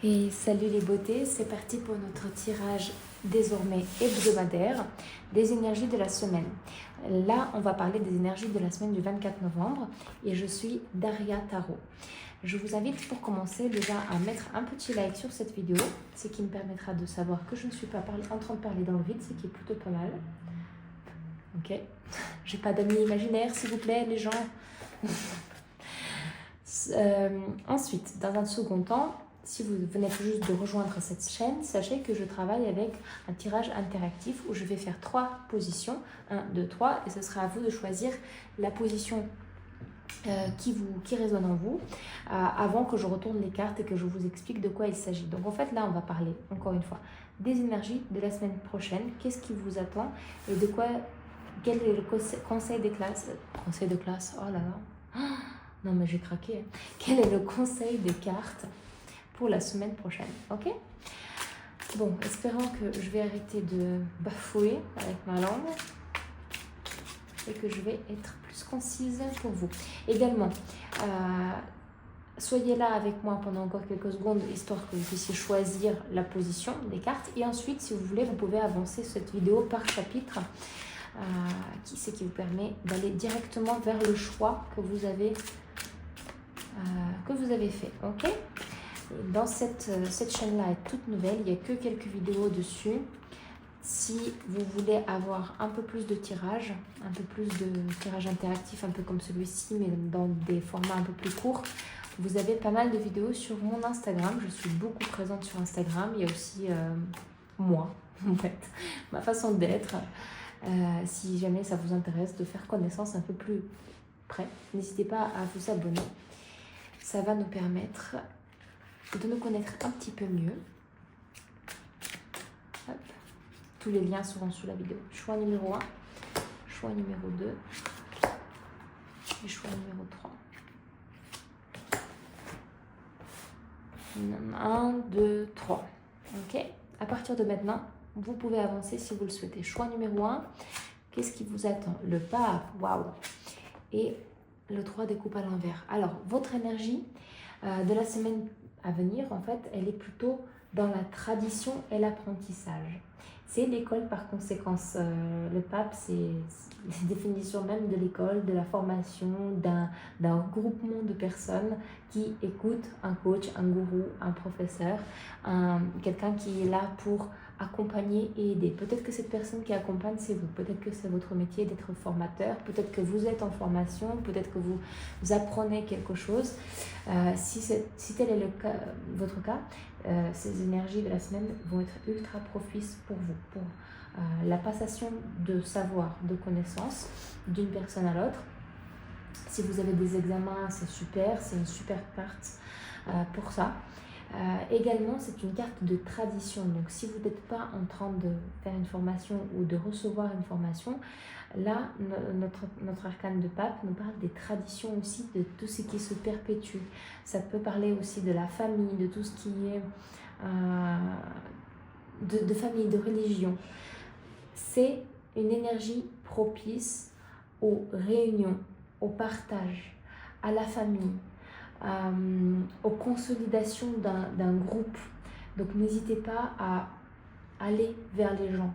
Et salut les beautés, c'est parti pour notre tirage désormais hebdomadaire des énergies de la semaine. Là, on va parler des énergies de la semaine du 24 novembre et je suis Daria Tarot. Je vous invite pour commencer déjà à mettre un petit like sur cette vidéo, ce qui me permettra de savoir que je ne suis pas en train de parler dans le vide, ce qui est plutôt pas mal. Ok, j'ai pas d'amis imaginaires s'il vous plaît les gens. Ensuite, dans un second temps, si vous venez tout juste de rejoindre cette chaîne, sachez que je travaille avec un tirage interactif où je vais faire 3 positions, 1, 2, 3, et ce sera à vous de choisir la position qui résonne en vous avant que je retourne les cartes et que je vous explique de quoi il s'agit. Donc en fait là on va parler encore une fois des énergies de la semaine prochaine, qu'est-ce qui vous attend et de quoi, quel est le conseil des classes, conseil de classe, oh là là, non mais j'ai craqué, quel est le conseil des cartes pour la semaine prochaine, ok? Bon, espérons que je vais arrêter de bafouer avec ma langue et que je vais être plus concise pour vous. Également, soyez là avec moi pendant encore quelques secondes, histoire que vous puissiez choisir la position des cartes. Et ensuite, si vous voulez, vous pouvez avancer cette vidéo par chapitre, ce qui vous permet d'aller directement vers le choix que vous avez fait, ok? Dans cette chaîne-là est toute nouvelle, il n'y a que quelques vidéos dessus. Si vous voulez avoir un peu plus de tirage, un peu plus de tirage interactif, un peu comme celui-ci, mais dans des formats un peu plus courts, vous avez pas mal de vidéos sur mon Instagram. Je suis beaucoup présente sur Instagram. Il y a aussi moi, en fait, ma façon d'être. Si jamais ça vous intéresse de faire connaissance un peu plus près, n'hésitez pas à vous abonner. Ça va nous permettre de nous connaître un petit peu mieux. Hop. Tous les liens seront sous la vidéo. Choix numéro 1, choix numéro 2 et choix numéro 3. 1, 2, 3. Ok. À partir de maintenant, vous pouvez avancer si vous le souhaitez. Choix numéro 1, qu'est-ce qui vous attend? Le pape, waouh. Et le 3 découpe à l'envers. Alors, votre énergie de la semaine à venir, en fait, elle est plutôt dans la tradition et l'apprentissage. C'est l'école par conséquence. Le pape, c'est la définition même de l'école, de la formation, d'un groupement de personnes qui écoutent un coach, un gourou, un professeur, quelqu'un qui est là pour accompagner et aider. Peut-être que cette personne qui accompagne, c'est vous. Peut-être que c'est votre métier d'être formateur. Peut-être que vous êtes en formation. Peut-être que vous apprenez quelque chose. Si tel est votre cas, ces énergies de la semaine vont être ultra propices pour vous, pour la passation de savoir, de connaissances d'une personne à l'autre. Si vous avez des examens, c'est super, c'est une super carte pour ça. Également, c'est une carte de tradition. Donc, si vous n'êtes pas en train de faire une formation ou de recevoir une formation, là, notre arcane de pape nous parle des traditions aussi, de tout ce qui se perpétue. Ça peut parler aussi de la famille, de tout ce qui est de famille, de religion. C'est une énergie propice aux réunions, au partage, à la famille, aux consolidations d'un groupe. Donc n'hésitez pas à aller vers les gens.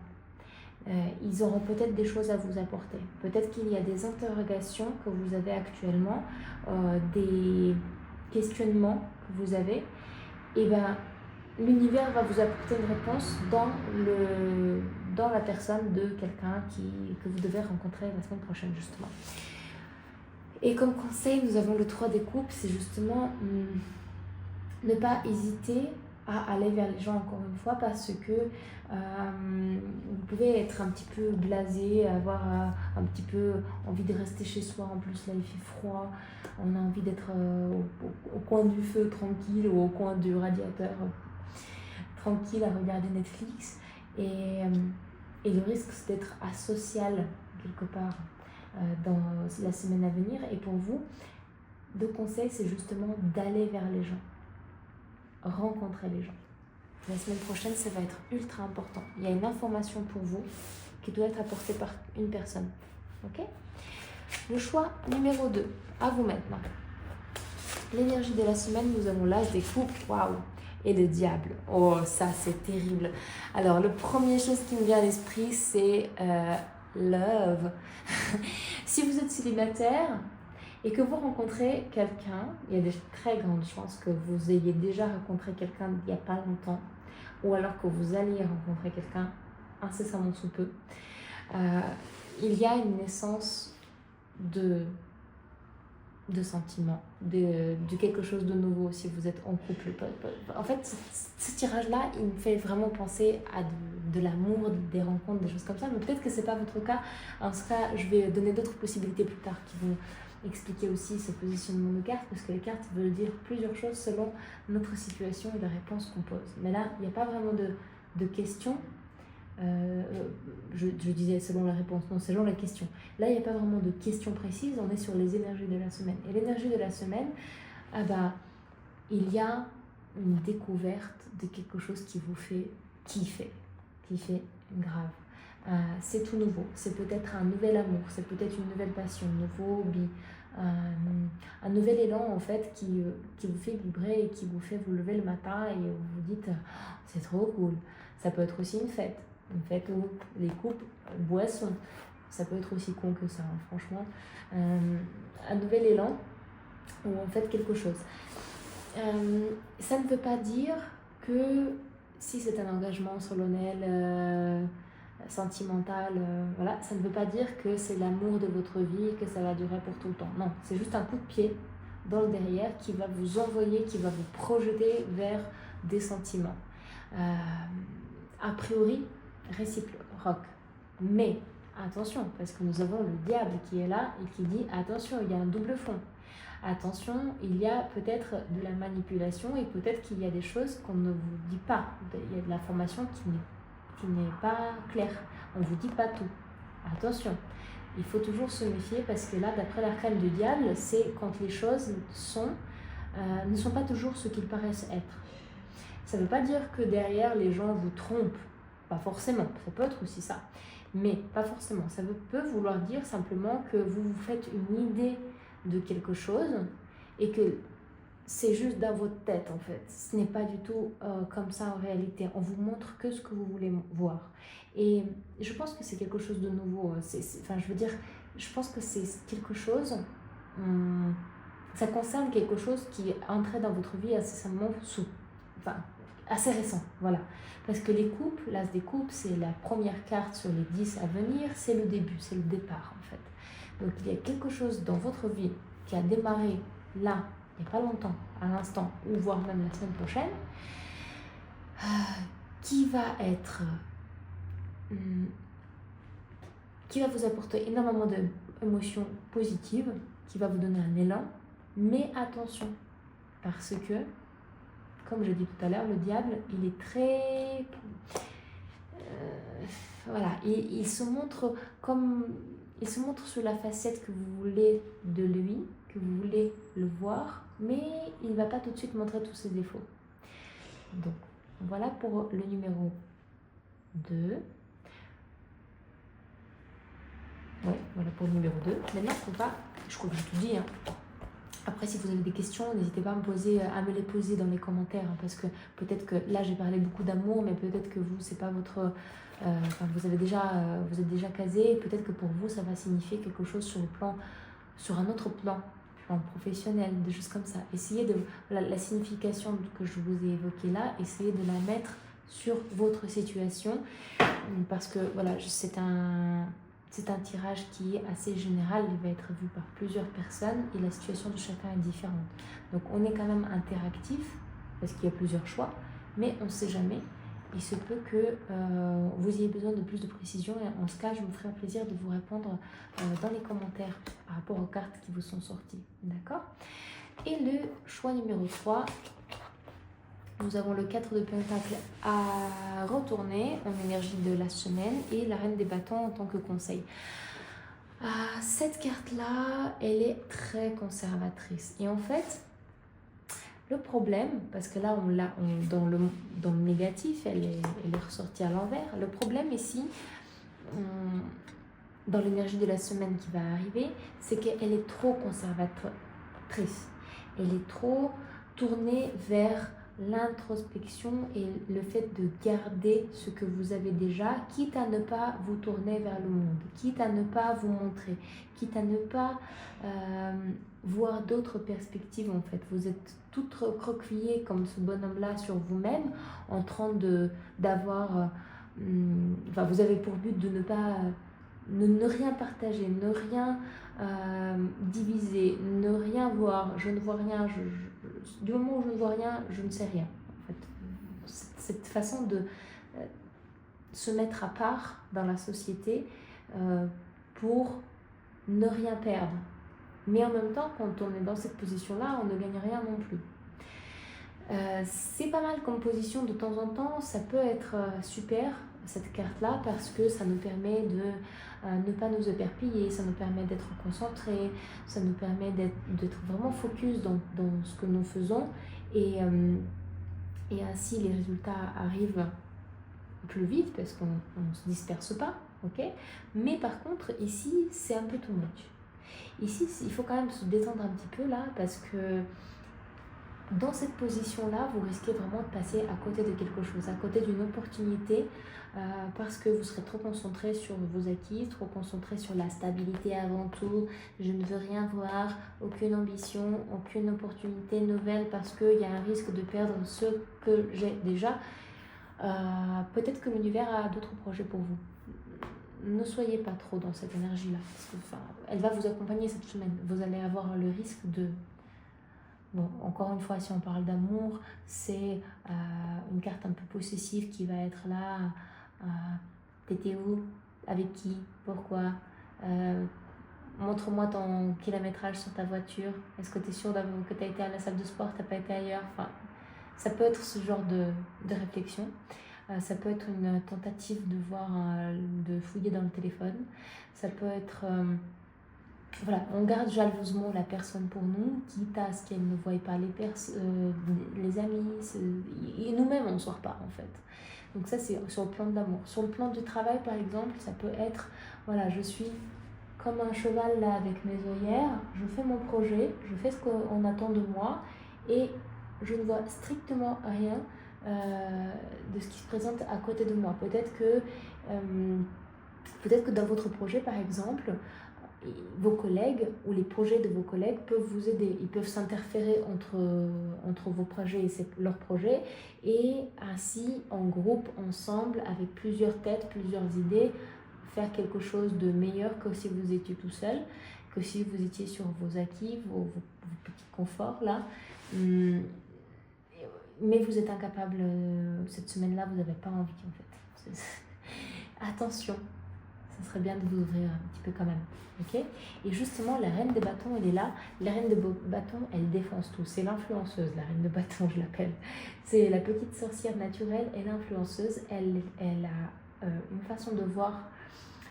Ils auront peut-être des choses à vous apporter. Peut-être qu'il y a des interrogations que vous avez actuellement, des questionnements que vous avez. Et bien, l'univers va vous apporter une réponse dans la personne de quelqu'un que vous devez rencontrer la semaine prochaine, justement. Et comme conseil, nous avons le 3 des coupes, c'est justement ne pas hésiter à aller vers les gens encore une fois parce que vous pouvez être un petit peu blasé, avoir un petit peu envie de rester chez soi. En plus là il fait froid, on a envie d'être au coin du feu tranquille ou au coin du radiateur tranquille à regarder Netflix et le risque c'est d'être asocial quelque part dans la semaine à venir. Et pour vous, le conseil c'est justement d'aller vers les gens, rencontrer les gens. La semaine prochaine, ça va être ultra important. Il y a une information pour vous qui doit être apportée par une personne. Ok? Le choix numéro 2, à vous maintenant. L'énergie de la semaine, nous avons l'As des coupes, waouh, et le diable. Oh, ça c'est terrible. Alors, la première chose qui me vient à l'esprit, c'est love. Si vous êtes célibataire et que vous rencontrez quelqu'un, il y a de très grandes chances que vous ayez déjà rencontré quelqu'un il n'y a pas longtemps, ou alors que vous alliez rencontrer quelqu'un incessamment sous peu. Il y a une naissance de sentiments, de quelque chose de nouveau si vous êtes en couple. En fait, ce tirage-là, il me fait vraiment penser à de l'amour, des rencontres, des choses comme ça, mais peut-être que ce n'est pas votre cas. En ce cas, je vais donner d'autres possibilités plus tard qui vont expliquer aussi ce positionnement de cartes, parce que les cartes veulent dire plusieurs choses selon notre situation et les réponses qu'on pose. Mais là, il n'y a pas vraiment de questions. Je disais selon la réponse, non, selon la question. Là, il n'y a pas vraiment de questions précises, on est sur les énergies de la semaine. Et l'énergie de la semaine, il y a une découverte de quelque chose qui vous fait kiffer grave. C'est tout nouveau, c'est peut-être un nouvel amour, c'est peut-être une nouvelle passion, un nouveau hobby, un nouvel élan en fait qui vous fait vibrer et qui vous fait vous lever le matin et vous vous dites c'est trop cool. Ça peut être aussi une fête où les coupes, boissons, ça peut être aussi con que ça, hein, franchement. Un nouvel élan ou en fait quelque chose. Ça ne veut pas dire que si c'est un engagement solennel, sentimental, voilà, ça ne veut pas dire que c'est l'amour de votre vie et que ça va durer pour tout le temps. Non, c'est juste un coup de pied dans le derrière qui va vous envoyer, qui va vous projeter vers des sentiments. A priori, réciproque. Mais attention, parce que nous avons le diable qui est là et qui dit attention, il y a un double fond. Attention, il y a peut-être de la manipulation et peut-être qu'il y a des choses qu'on ne vous dit pas. Il y a de l'information qui n'est pas claire. On ne vous dit pas tout. Attention, il faut toujours se méfier parce que là, d'après l'arcane du diable, c'est quand les choses ne sont pas toujours ce qu'ils paraissent être. Ça ne veut pas dire que derrière, les gens vous trompent. Pas forcément, ça peut être aussi ça. Mais pas forcément. Ça peut vouloir dire simplement que vous vous faites une idée de quelque chose et que c'est juste dans votre tête en fait. Ce n'est pas du tout comme ça en réalité. On vous montre que ce que vous voulez voir. Et je pense que c'est quelque chose de nouveau. Je pense que c'est quelque chose... ça concerne quelque chose qui est entré dans votre vie assez récent, voilà. Parce que les coupes, l'as des coupes, c'est la première carte sur les 10 à venir, c'est le début, c'est le départ en fait. Donc il y a quelque chose dans votre vie qui a démarré là, il n'y a pas longtemps, à l'instant, ou voire même la semaine prochaine, qui va vous apporter énormément d'émotions positives, qui va vous donner un élan, mais attention, parce que comme je dis tout à l'heure, le diable, il est très... il se montre sur la facette que vous voulez de lui, que vous voulez le voir, mais il ne va pas tout de suite montrer tous ses défauts. Donc, voilà pour le numéro 2. Oui, voilà pour le numéro 2. Maintenant, je crois que j'ai tout dit, hein. Après, si vous avez des questions, n'hésitez pas à me les poser dans les commentaires, hein, parce que peut-être que là, j'ai parlé beaucoup d'amour, mais peut-être que vous, c'est pas votre... vous êtes déjà casé, peut-être que pour vous, ça va signifier quelque chose sur un autre plan professionnel, des choses comme ça. Essayez la signification que je vous ai évoquée là, essayez de la mettre sur votre situation, parce que voilà, c'est un tirage qui est assez général, il va être vu par plusieurs personnes et la situation de chacun est différente. Donc on est quand même interactif parce qu'il y a plusieurs choix, mais on ne sait jamais. Il se peut que vous ayez besoin de plus de précision et en ce cas, je me ferai un plaisir de vous répondre dans les commentaires par rapport aux cartes qui vous sont sorties. D'accord ? Et le choix numéro 3, nous avons le 4 de Pentacle à retourner en énergie de la semaine et la Reine des bâtons en tant que conseil. Cette carte-là, elle est très conservatrice. Et en fait, le problème, parce que là, dans le négatif, elle est ressortie à l'envers. Le problème ici, dans l'énergie de la semaine qui va arriver, c'est qu'elle est trop conservatrice. Elle est trop tournée vers l'introspection et le fait de garder ce que vous avez déjà, quitte à ne pas vous tourner vers le monde, quitte à ne pas vous montrer, quitte à ne pas voir d'autres perspectives en fait. Vous êtes toutes recroquevillées comme ce bonhomme-là sur vous-même, en train d'avoir... enfin, vous avez pour but de ne pas... ne rien partager, ne rien diviser, ne rien voir. Je ne vois rien, du moment où je ne vois rien, je ne sais rien. En fait, cette façon de se mettre à part dans la société pour ne rien perdre. Mais en même temps, quand on est dans cette position-là, on ne gagne rien non plus. C'est pas mal comme position de temps en temps, ça peut être super cette carte-là parce que ça nous permet de ne pas nous éparpiller, ça nous permet d'être concentrés, ça nous permet d'être vraiment focus dans ce que nous faisons et ainsi les résultats arrivent plus vite parce qu'on ne se disperse pas, ok? Mais par contre ici c'est un peu too much. Ici il faut quand même se détendre un petit peu là parce que dans cette position-là, vous risquez vraiment de passer à côté de quelque chose, à côté d'une opportunité, parce que vous serez trop concentré sur vos acquis, trop concentré sur la stabilité avant tout. Je ne veux rien voir, aucune ambition, aucune opportunité nouvelle, parce qu'il y a un risque de perdre ce que j'ai déjà. Peut-être que l'univers a d'autres projets pour vous. Ne soyez pas trop dans cette énergie-là, parce que, elle va vous accompagner cette semaine. Vous allez avoir le risque de... Bon, encore une fois, si on parle d'amour, c'est une carte un peu possessive qui va être là. T'étais où? Avec qui? Pourquoi? Montre-moi ton kilométrage sur ta voiture. Est-ce que tu es sûr que tu as été à la salle de sport, tu n'as pas été ailleurs? Enfin, ça peut être ce genre de réflexion. Ça peut être une tentative de voir, de fouiller dans le téléphone. Ça peut être... voilà, on garde jalousement la personne pour nous, quitte à ce qu'elle ne voie pas les amis, et nous-mêmes on ne sort pas en fait. Donc ça c'est sur le plan de l'amour. Sur le plan du travail par exemple, ça peut être, voilà, je suis comme un cheval là avec mes œillères, je fais mon projet, je fais ce qu'on attend de moi et je ne vois strictement rien de ce qui se présente à côté de moi. Peut-être que dans votre projet par exemple, vos collègues ou les projets de vos collègues peuvent vous aider. Ils peuvent s'interférer entre vos projets et leurs projets et ainsi, en groupe, ensemble, avec plusieurs têtes, plusieurs idées, faire quelque chose de meilleur que si vous étiez tout seul, que si vous étiez sur vos acquis, vos petits conforts là. Mais vous êtes incapable, cette semaine-là, vous n'avez pas envie en fait. Attention, ça serait bien de vous ouvrir un petit peu quand même. Okay. Et justement, la reine des bâtons, elle est là. La reine des bâtons, elle défonce tout. C'est l'influenceuse, la reine de bâtons, je l'appelle. C'est la petite sorcière naturelle et l'influenceuse. Elle a une façon de voir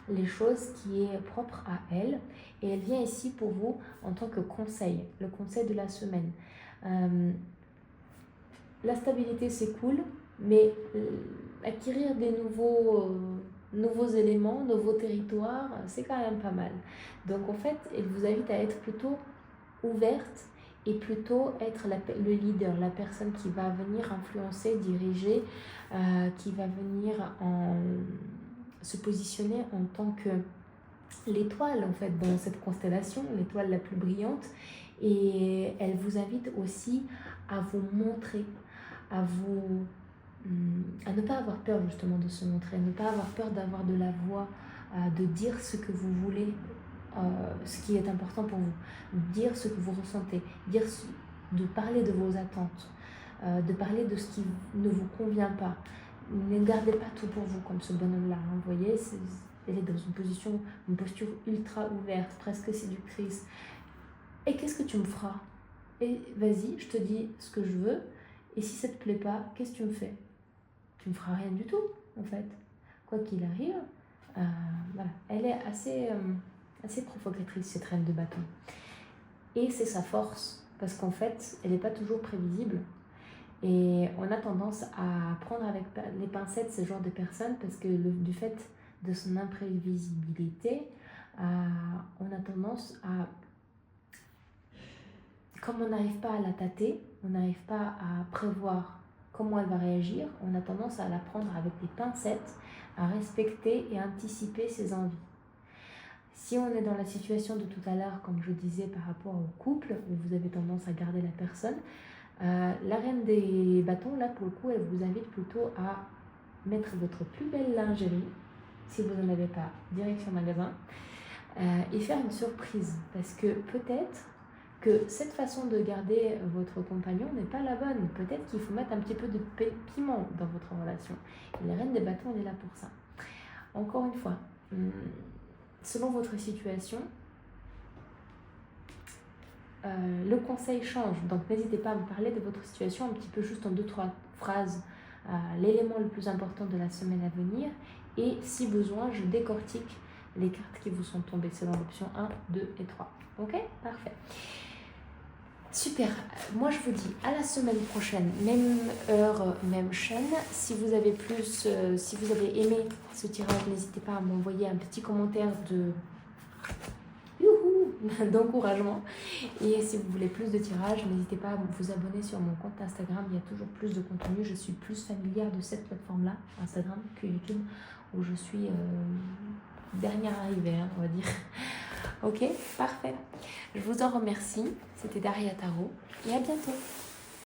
les choses qui est propre à elle. Et elle vient ici pour vous en tant que conseil, le conseil de la semaine. La stabilité, c'est cool, mais acquérir des nouveaux éléments, nouveaux territoires, c'est quand même pas mal. Donc en fait, elle vous invite à être plutôt ouverte et plutôt être le leader, la personne qui va venir influencer, diriger, qui va venir se positionner en tant que l'étoile en fait dans cette constellation, l'étoile la plus brillante. Et elle vous invite aussi à vous montrer, à ne pas avoir peur justement de se montrer, à ne pas avoir peur d'avoir de la voix, de dire ce que vous voulez, ce qui est important pour vous, dire ce que vous ressentez, de parler de vos attentes, de parler de ce qui ne vous convient pas. Ne gardez pas tout pour vous comme ce bonhomme-là, hein, vous voyez, elle est dans une posture ultra ouverte, presque séductrice. Et qu'est-ce que tu me feras? Et vas-y, je te dis ce que je veux. Et si ça te plaît pas, qu'est-ce que tu me fais? Tu me feras rien du tout, en fait. Quoi qu'il arrive, voilà. Elle est assez provocatrice, cette reine de bâton. Et c'est sa force, parce qu'en fait, elle n'est pas toujours prévisible. Et on a tendance à prendre avec les pincettes ce genre de personnes, parce que du fait de son imprévisibilité, on a tendance à comme on n'arrive pas à la tâter, on n'arrive pas à prévoir comment elle va réagir, on a tendance à la prendre avec des pincettes, à respecter et anticiper ses envies. Si on est dans la situation de tout à l'heure, comme je disais par rapport au couple, où vous avez tendance à garder la personne, la reine des bâtons, là pour le coup, elle vous invite plutôt à mettre votre plus belle lingerie, si vous n'en avez pas, direction magasin, et faire une surprise. Parce que peut-être que cette façon de garder votre compagnon n'est pas la bonne. Peut-être qu'il faut mettre un petit peu de piment dans votre relation. Et la reine des bâtons, elle est là pour ça. Encore une fois, selon votre situation, le conseil change. Donc n'hésitez pas à me parler de votre situation un petit peu juste en 2-3 phrases, l'élément le plus important de la semaine à venir. Et si besoin, je décortique les cartes qui vous sont tombées selon l'option 1, 2 et 3. Ok? Parfait. Super, moi je vous dis à la semaine prochaine, même heure, même chaîne. Si vous avez si vous avez aimé ce tirage, n'hésitez pas à m'envoyer un petit commentaire d'encouragement. Et si vous voulez plus de tirages, n'hésitez pas à vous abonner sur mon compte Instagram, il y a toujours plus de contenu. Je suis plus familière de cette plateforme-là, Instagram, que YouTube, où je suis dernière arrivée, on va dire. Ok, parfait. Je vous en remercie. C'était Daria Tarot et à bientôt.